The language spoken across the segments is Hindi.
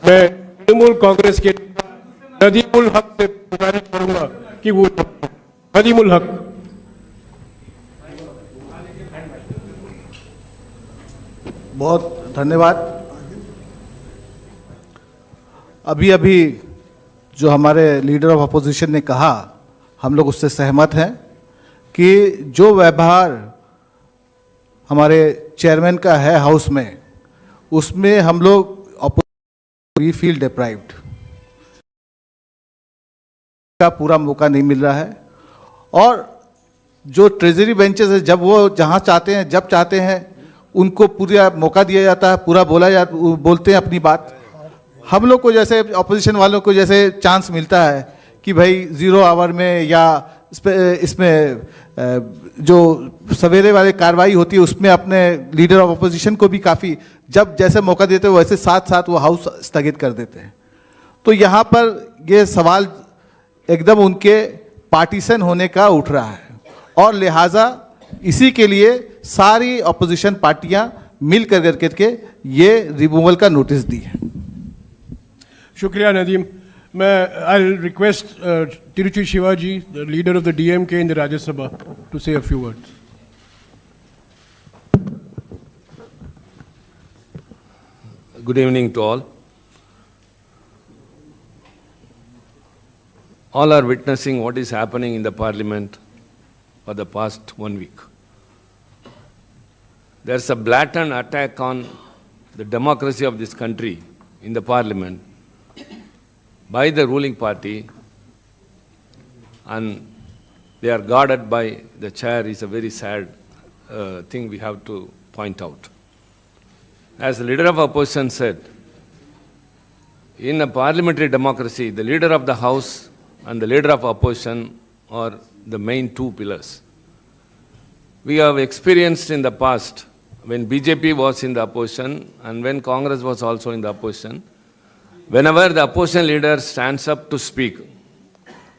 मैं तृणमूल कांग्रेस के नदीमुल हक से गुजारिश करूंगा कि वो नदीमुल हक। बहुत धन्यवाद। अभी अभी जो हमारे लीडर ऑफ अपोजिशन ने कहा, हम लोग उससे सहमत हैं कि जो व्यवहार हमारे चेयरमैन का है हाउस में, उसमें हम लोग वी फील डिप्राइव्ड का पूरा मौका नहीं मिल रहा है। और जो ट्रेजरी बेंचेस है, जब वो जहाँ चाहते हैं जब चाहते हैं उनको पूरा मौका दिया जाता है, पूरा बोलते हैं अपनी बात। हम लोग को जैसे अपोजिशन वालों को जैसे चांस मिलता है कि भाई 0 आवर में या इसमें जो सवेरे वाली कार्रवाई होती है उसमें अपने लीडर ऑफ अपोजिशन को भी काफ़ी जब जैसे मौका देते हैं वैसे साथ साथ वो हाउस स्थगित कर देते हैं। तो यहाँ पर ये सवाल एकदम उनके पार्टीशन होने का उठ रहा है और लिहाजा इसी के लिए सारी अपोजिशन पार्टियां मिल कर करके ये रिमूवल का नोटिस दी है। शुक्रिया नदीम। मैं I request Tiruchi Shivaji, the leader of the DMK in the Rajya Sabha, to say a few words. Good evening to all. All are witnessing what is happening in the parliament for the past 1 week. There's a blatant attack on the democracy of this country in the parliament by the ruling party, and they are guarded by the chair. Is a very sad thing we have to point out. As the leader of opposition said, in a parliamentary democracy, the leader of the house and the leader of opposition are the main two pillars. We have experienced in the past when BJP was in the opposition and when Congress was also in the opposition, whenever the opposition leader stands up to speak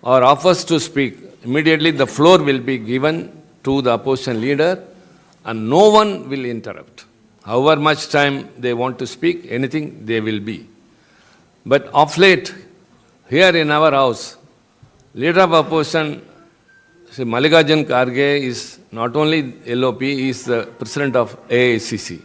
or offers to speak, immediately the floor will be given to the opposition leader and no one will interrupt. However much time they want to speak, anything they will be. But of late, here in our house, leader of opposition, Sri Mallikarjun Kharge, is not only LOP, he is the president of AICC.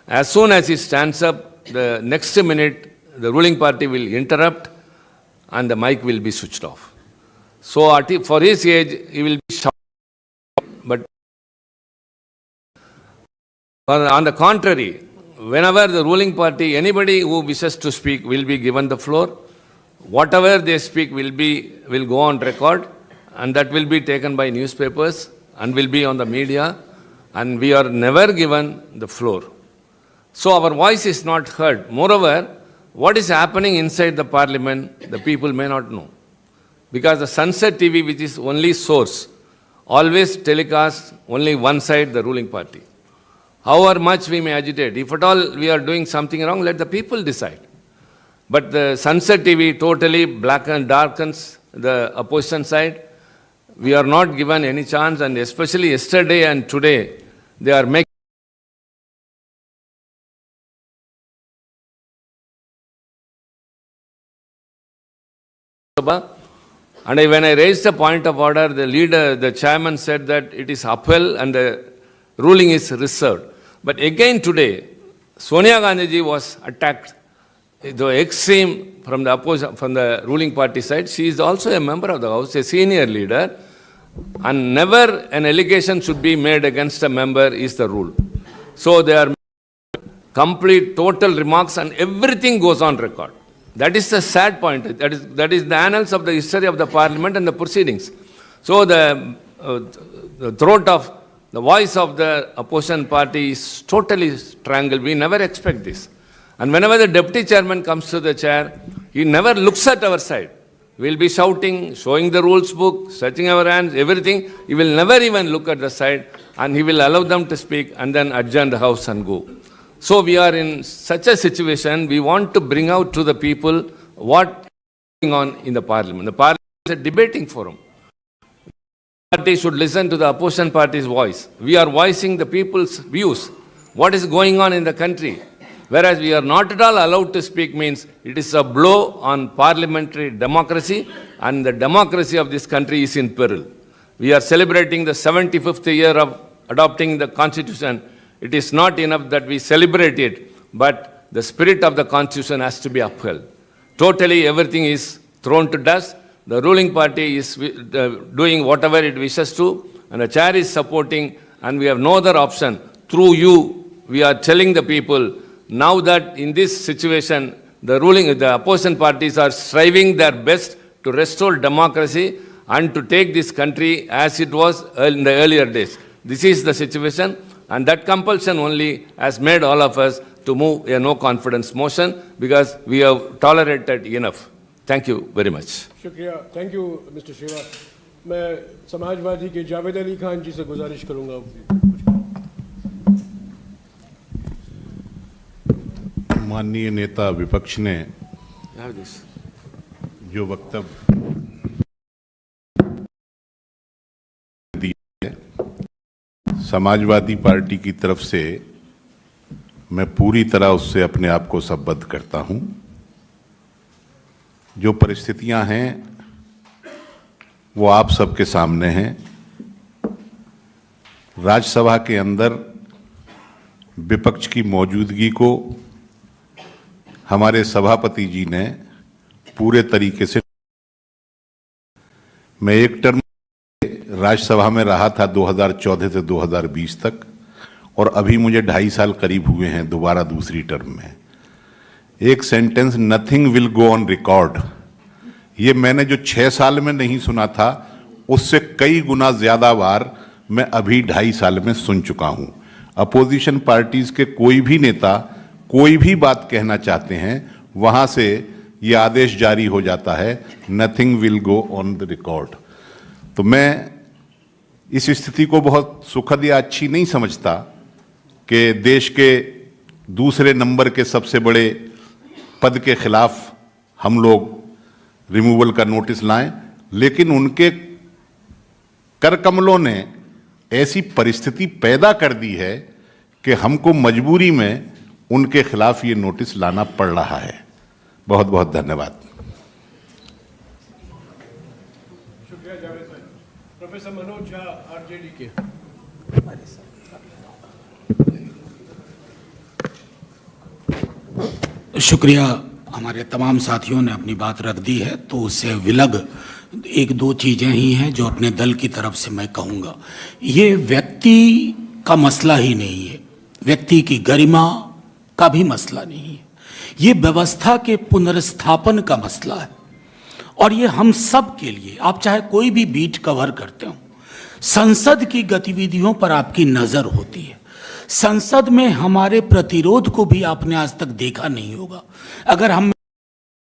As soon as he stands up, the next minute, the ruling party will interrupt and the mic will be switched off. So for his age, he will be shouting. But on the contrary, whenever the ruling party, anybody who wishes to speak will be given the floor. Whatever they speak will go on record, and that will be taken by newspapers and will be on the media, and we are never given the floor. So our voice is not heard. Moreover, what is happening inside the parliament, the people may not know. Because the Sunset TV, which is only source, always telecasts only one side, the ruling party. However much we may agitate, if at all we are doing something wrong, let the people decide. But the Sunset TV totally darkens the opposition side. We are not given any chance, and especially yesterday and today, they are making and when I raised the point of order, the chairman said that it is upheld and the ruling is reserved. But again today, Sonia Gandhi ji was attacked, the extreme from the opposition, from the ruling party side. She is also a member of the house, a senior leader, and never an allegation should be made against a member is the rule. So they are complete, total remarks, and everything goes on record. That is the sad point. That is the annals of the history of the parliament and the proceedings. So the voice of the opposition party is totally strangled. We never expect this. And whenever the deputy chairman comes to the chair, he never looks at our side. We will be shouting, showing the rules book, stretching our hands, everything. He will never even look at the side, and he will allow them to speak and then adjourn the house and go. So we are in such a situation. We want to bring out to the people what is going on in the parliament. The parliament is a debating forum. The party should listen to the opposition party's voice. We are voicing the people's views. What is going on in the country? Whereas we are not at all allowed to speak means it is a blow on parliamentary democracy, and the democracy of this country is in peril. We are celebrating the 75th year of adopting the constitution. It is not enough that we celebrate it, but the spirit of the constitution has to be upheld. Totally everything is thrown to dust. The ruling party is doing whatever it wishes to, and the chair is supporting, and we have no other option. Through you, we are telling the people, now that in this situation, the opposition parties are striving their best to restore democracy and to take this country as it was in the earlier days. This is the situation, and that compulsion only has made all of us to move a no confidence motion because we have tolerated enough. Thank you very much. शुक्रिया, थैंक यू मिस्टर शिवा। मैं समाजवादी के जावेद अली खान जी से गुजारिश करूंगा। माननीय नेता विपक्ष ने जो वक्तव्य दिया है, समाजवादी पार्टी की तरफ से मैं पूरी तरह उससे अपने आप को संबद्ध करता हूं। जो परिस्थितियां हैं वो आप सबके सामने हैं। राज्यसभा के अंदर विपक्ष की मौजूदगी को हमारे सभापति जी ने पूरे तरीके से, मैं एक टर्म राज्यसभा में रहा था 2014 से 2020 तक, और अभी मुझे 2.5 साल करीब हुए हैं दोबारा दूसरी टर्म में। एक sentence nothing will go on record, ये मैंने जो 6 साल में नहीं सुना था उससे कई गुना ज्यादा बार मैं अभी 2.5 साल में सुन चुका हूं। अपोजिशन पार्टीज के कोई भी नेता कोई भी बात कहना चाहते हैं, वहां से ये आदेश जारी हो जाता है, nothing will go on the record. तो मैं इस स्थिति को बहुत सुखद या अच्छी नहीं समझता कि देश के दूसरे नंबर के सबसे बड़े पद के खिलाफ हम लोग रिमूवल का नोटिस लाएं, लेकिन उनके करकमलों ने ऐसी परिस्थिति पैदा कर दी है कि हमको मजबूरी में उनके खिलाफ ये नोटिस लाना पड़ रहा है। बहुत बहुत धन्यवाद। शुक्रिया जावेद भाई। प्रोफेसर मनोज झा आरजेडी के। शुक्रिया। हमारे तमाम साथियों ने अपनी बात रख दी है, तो उससे विलग 1-2 चीज़ें ही हैं जो अपने दल की तरफ से मैं कहूँगा। ये व्यक्ति का मसला ही नहीं है, व्यक्ति की गरिमा का भी मसला नहीं है, ये व्यवस्था के पुनर्स्थापन का मसला है। और ये हम सब के लिए, आप चाहे कोई भी बीट कवर करते हो, संसद की गतिविधियों पर आपकी नज़र होती है। संसद में हमारे प्रतिरोध को भी आपने आज तक देखा नहीं होगा। अगर हम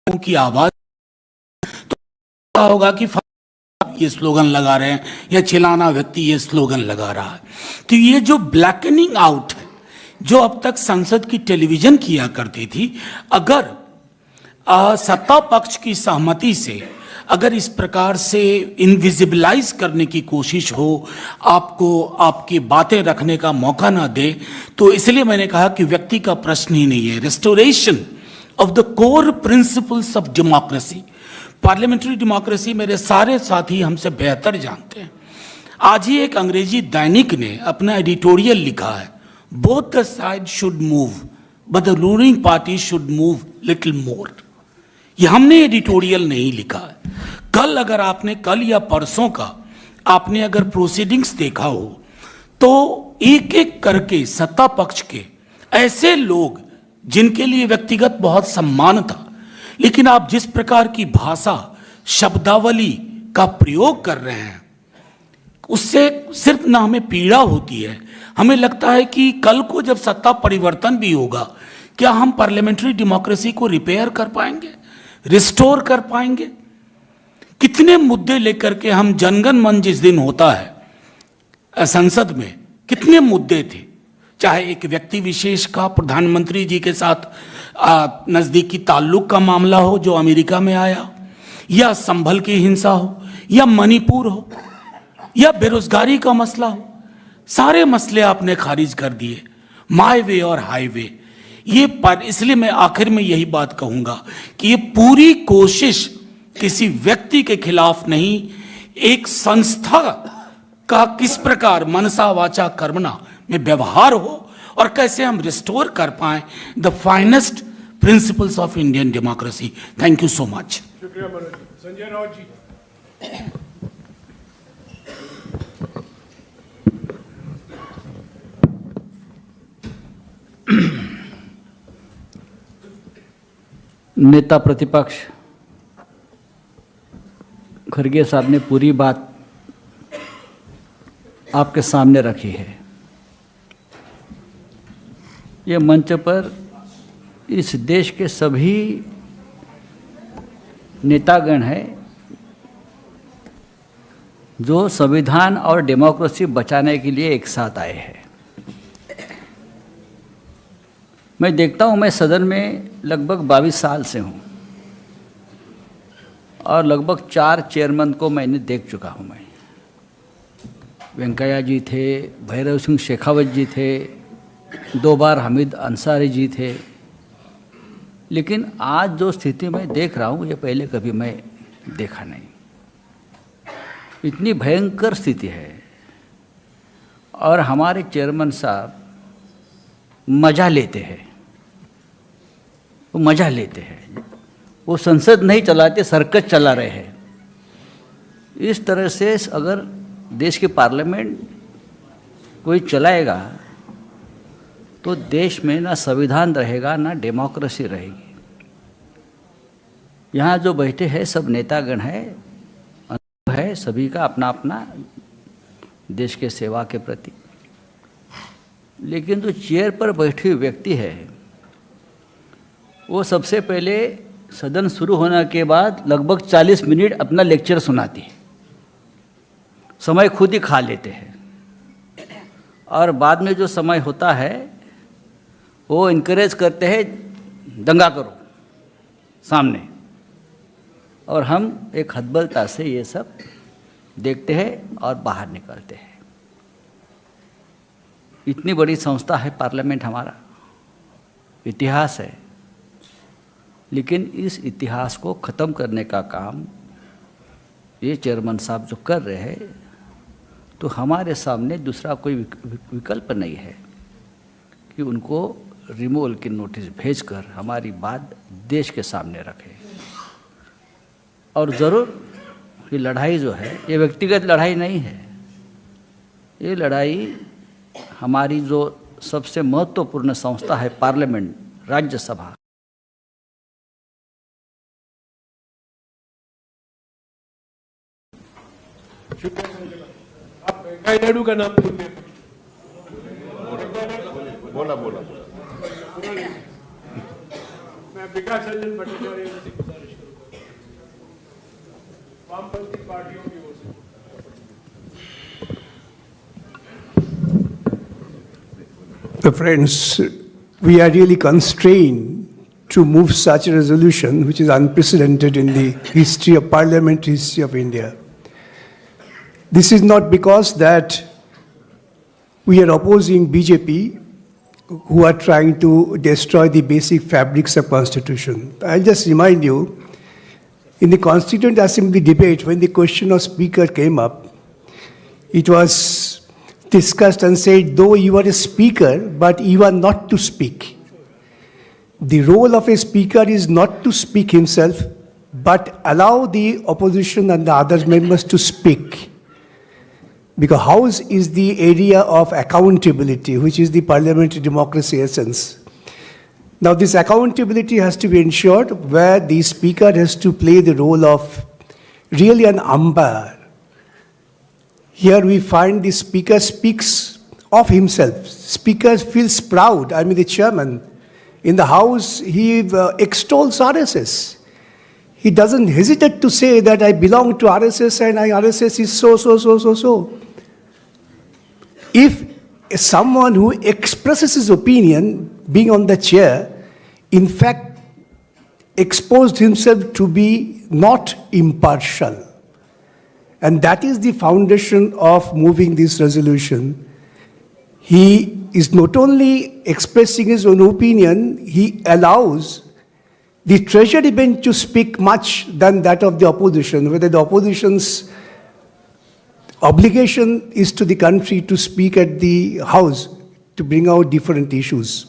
की आवाज तो होगा कि ये स्लोगन लगा रहे हैं या चिल्लाना व्यक्ति ये स्लोगन लगा रहा है। तो ये जो ब्लैकनिंग आउट है जो अब तक संसद की टेलीविजन किया करती थी, अगर सत्ता पक्ष की सहमति से अगर इस प्रकार से इनविजिबलाइज करने की कोशिश हो, आपको आपकी बातें रखने का मौका ना दे, तो इसलिए मैंने कहा कि व्यक्ति का प्रश्न ही नहीं है। Restoration of the core principles of democracy, parliamentary democracy मेरे सारे साथी हमसे बेहतर जानते हैं। आज ही एक अंग्रेजी दैनिक ने अपना एडिटोरियल लिखा है, both the side should move but the ruling party should move little more. ये हमने एडिटोरियल नहीं लिखा है। कल अगर आपने, कल या परसों का आपने अगर प्रोसीडिंग्स देखा हो, तो एक एक करके सत्ता पक्ष के ऐसे लोग जिनके लिए व्यक्तिगत बहुत सम्मान था, लेकिन आप जिस प्रकार की भाषा, शब्दावली का प्रयोग कर रहे हैं, उससे सिर्फ ना हमें पीड़ा होती है, हमें लगता है कि कल को जब सत्ता परिवर्तन भी होगा, क्या हम पार्लियामेंट्री डेमोक्रेसी को रिपेयर कर पाएंगे, रिस्टोर कर पाएंगे? कितने मुद्दे लेकर के हम जनगण मन जिस दिन होता है संसद में, कितने मुद्दे थे, चाहे एक व्यक्ति विशेष का प्रधानमंत्री जी के साथ नजदीकी ताल्लुक का मामला हो जो अमेरिका में आया, या संभल की हिंसा हो, या मणिपुर हो, या बेरोजगारी का मसला हो, सारे मसले आपने खारिज कर दिए। माई वे और हाईवे, ये पर इसलिए मैं आखिर में यही बात कहूंगा कि ये पूरी कोशिश किसी व्यक्ति के खिलाफ नहीं, एक संस्था का किस प्रकार मनसा वाचा कर्मणा में व्यवहार हो और कैसे हम रिस्टोर कर पाए the finest principles of Indian democracy. Thank you so much. शुक्रिया मनोज जी। संजय राउत जी। नेता प्रतिपक्ष खड़गे साहब ने पूरी बात आपके सामने रखी है। ये मंच पर इस देश के सभी नेतागण हैं जो संविधान और डेमोक्रेसी बचाने के लिए एक साथ आए हैं। मैं देखता हूँ, मैं सदन में लगभग 22 साल से हूँ और लगभग 4 चेयरमैन को मैंने देख चुका हूँ। मैं वेंकैया जी थे, भैरव सिंह शेखावत जी थे, 2 बार हामिद अंसारी जी थे, लेकिन आज जो स्थिति मैं देख रहा हूँ ये पहले कभी मैं देखा नहीं। इतनी भयंकर स्थिति है और हमारे चेयरमैन साहब मज़ा लेते हैं, वो मज़ा लेते हैं, वो संसद नहीं चलाते, सर्कस चला रहे हैं। इस तरह से अगर देश की पार्लियामेंट कोई चलाएगा तो देश में ना संविधान रहेगा ना डेमोक्रेसी रहेगी। यहाँ जो बैठे हैं सब नेतागण हैं, अनुभव है सभी का अपना अपना देश के सेवा के प्रति, लेकिन जो चेयर पर बैठे हुए व्यक्ति है वो सबसे पहले सदन शुरू होने के बाद लगभग 40 मिनट अपना लेक्चर सुनाती है, समय खुद ही खा लेते हैं और बाद में जो समय होता है वो इनकरेज करते हैं दंगा करो सामने, और हम एक हतबलता से ये सब देखते हैं और बाहर निकलते हैं। इतनी बड़ी संस्था है पार्लियामेंट, हमारा इतिहास है, लेकिन इस इतिहास को ख़त्म करने का काम ये चेयरमैन साहब जो कर रहे हैं, तो हमारे सामने दूसरा कोई विकल्प नहीं है कि उनको रिमूवल की नोटिस भेजकर हमारी बात देश के सामने रखें। और ज़रूर ये लड़ाई जो है ये व्यक्तिगत लड़ाई नहीं है, ये लड़ाई हमारी जो सबसे महत्वपूर्ण संस्था है पार्लियामेंट, राज्यसभा, आप वेंकैया नायडू का नाम बोलते हैं। बोला मैं विकास रंजन भट्टाचार्य से गुजारिश करूंगा वामपंथी पार्टियों की ओर से। Friends, we are really constrained to move such a resolution, which is unprecedented in the history of parliamentary history of India. This is not because that we are opposing BJP, who are trying to destroy the basic fabrics of Constitution. I'll just remind you, in the Constituent Assembly debate, when the question of Speaker came up, it was discussed and said, though you are a speaker, but you are not to speak. The role of a speaker is not to speak himself, but allow the opposition and the other members to speak. Because House is the area of accountability, which is the parliamentary democracy essence. Now, this accountability has to be ensured where the speaker has to play the role of really an umpire. Here we find the speaker speaks of himself. Speaker feels proud. I mean, the chairman in the House, he extols RSS. He doesn't hesitate to say that I belong to RSS and RSS is so. If someone who expresses his opinion, being on the chair, in fact exposed himself to be not impartial, and that is the foundation of moving this resolution. He is not only expressing his own opinion, he allows the treasury bench to speak much than that of the opposition, whether the opposition's obligation is to the country to speak at the House to bring out different issues.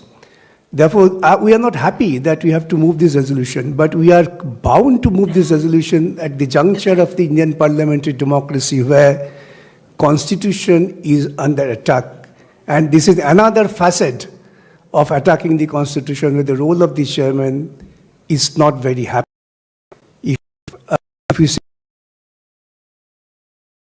Therefore, we are not happy that we have to move this resolution, but we are bound to move this resolution at the juncture of the Indian parliamentary democracy where Constitution is under attack. And this is another facet of attacking the Constitution where the role of the chairman is not very happy. If you see,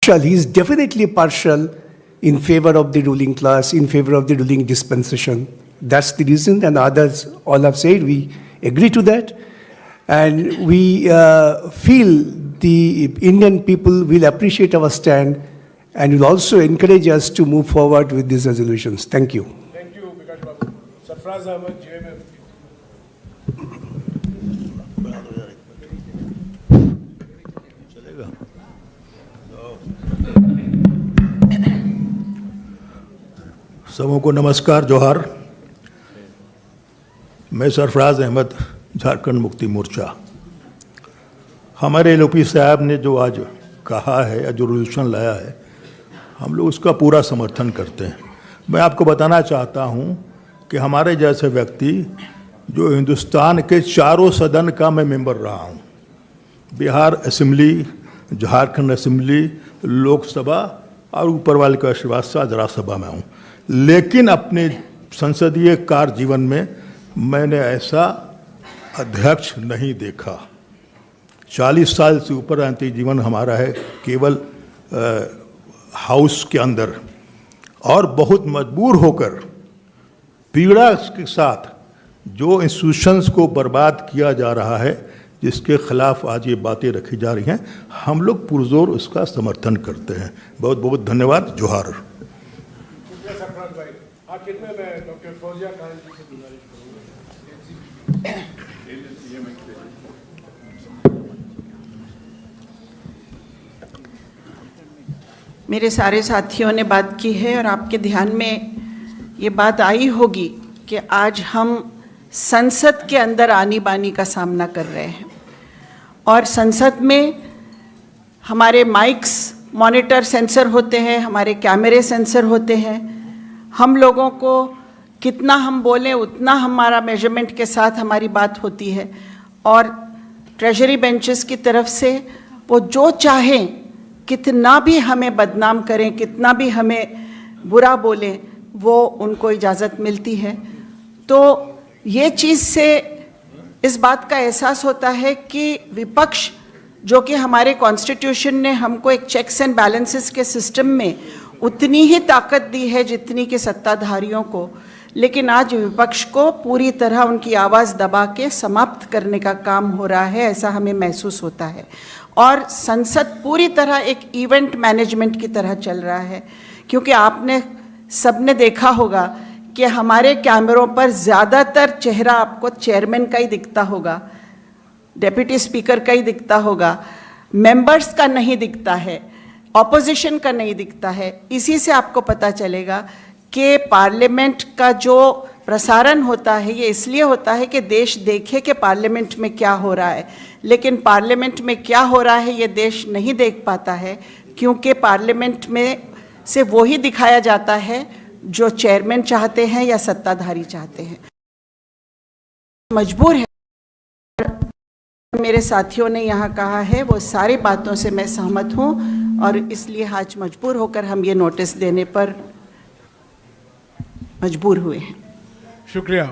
he is definitely partial in favor of the ruling class, in favor of the ruling dispensation. That's the reason, and others all have said we agree to that. And we feel the Indian people will appreciate our stand and will also encourage us to move forward with these resolutions. Thank you. Thank you, Bikash Babu. Sarfraz Ahmed, JMM. सबों को नमस्कार, जोहार। मैं सरफराज अहमद, झारखंड मुक्ति मोर्चा। हमारे एलओपी साहब ने जो आज कहा है या जो रेजोल्यूशन लाया है, हम लोग उसका पूरा समर्थन करते हैं। मैं आपको बताना चाहता हूं कि हमारे जैसे व्यक्ति जो हिंदुस्तान के चारों सदन का मैं मेंबर रहा हूं, बिहार असेंबली, झारखंड असेंबली, लोकसभा और ऊपर वाले के आशीर्वाद से आज राज्यसभा में हूँ, लेकिन अपने संसदीय कार्य जीवन में मैंने ऐसा अध्यक्ष नहीं देखा। 40 साल से ऊपर राजनीतिक जीवन हमारा है केवल हाउस के अंदर, और बहुत मजबूर होकर पीड़ा के साथ जो इंस्टीट्यूशंस को बर्बाद किया जा रहा है, जिसके खिलाफ आज ये बातें रखी जा रही हैं, हम लोग पुरजोर उसका समर्थन करते हैं। बहुत बहुत धन्यवाद। जोहार। आखिर में मैं डॉक्टर फौजिया खान जी से गुजारिश करूंगा। मेरे सारे साथियों ने बात की है और आपके ध्यान में ये बात आई होगी कि आज हम संसद के अंदर आनी बानी का सामना कर रहे हैं और संसद में हमारे माइक्स मॉनिटर सेंसर होते हैं, हमारे कैमरे सेंसर होते हैं। हम लोगों को कितना हम बोलें उतना हमारा मेजरमेंट के साथ हमारी बात होती है और ट्रेजरी बेंचेस की तरफ से वो जो चाहें, कितना भी हमें बदनाम करें, कितना भी हमें बुरा बोलें, वो उनको इजाज़त मिलती है। तो ये चीज़ से इस बात का एहसास होता है कि विपक्ष जो कि हमारे कॉन्स्टिट्यूशन ने हमको एक चेक्स एंड बैलेंसेस के सिस्टम में उतनी ही ताकत दी है जितनी कि सत्ताधारियों को, लेकिन आज विपक्ष को पूरी तरह उनकी आवाज़ दबा के समाप्त करने का काम हो रहा है, ऐसा हमें महसूस होता है। और संसद पूरी तरह एक इवेंट मैनेजमेंट की तरह चल रहा है, क्योंकि आपने सबने देखा होगा कि हमारे कैमरों पर ज़्यादातर चेहरा आपको चेयरमैन का ही दिखता होगा, डेप्यूटी स्पीकर का ही दिखता होगा, मेंबर्स का नहीं दिखता है, ऑपोजिशन का नहीं दिखता है। इसी से आपको पता चलेगा कि पार्लियामेंट का जो प्रसारण होता है ये इसलिए होता है कि देश देखे कि पार्लियामेंट में क्या हो रहा है, लेकिन पार्लियामेंट में क्या हो रहा है ये देश नहीं देख पाता है, क्योंकि पार्लियामेंट में से वो ही दिखाया जाता है जो चेयरमैन चाहते हैं या सत्ताधारी चाहते हैं। मजबूर है, मेरे साथियों ने यहाँ कहा है वो सारी बातों से मैं सहमत हूँ और इसलिए आज मजबूर होकर हम ये नोटिस देने पर मजबूर हुए हैं। शुक्रिया।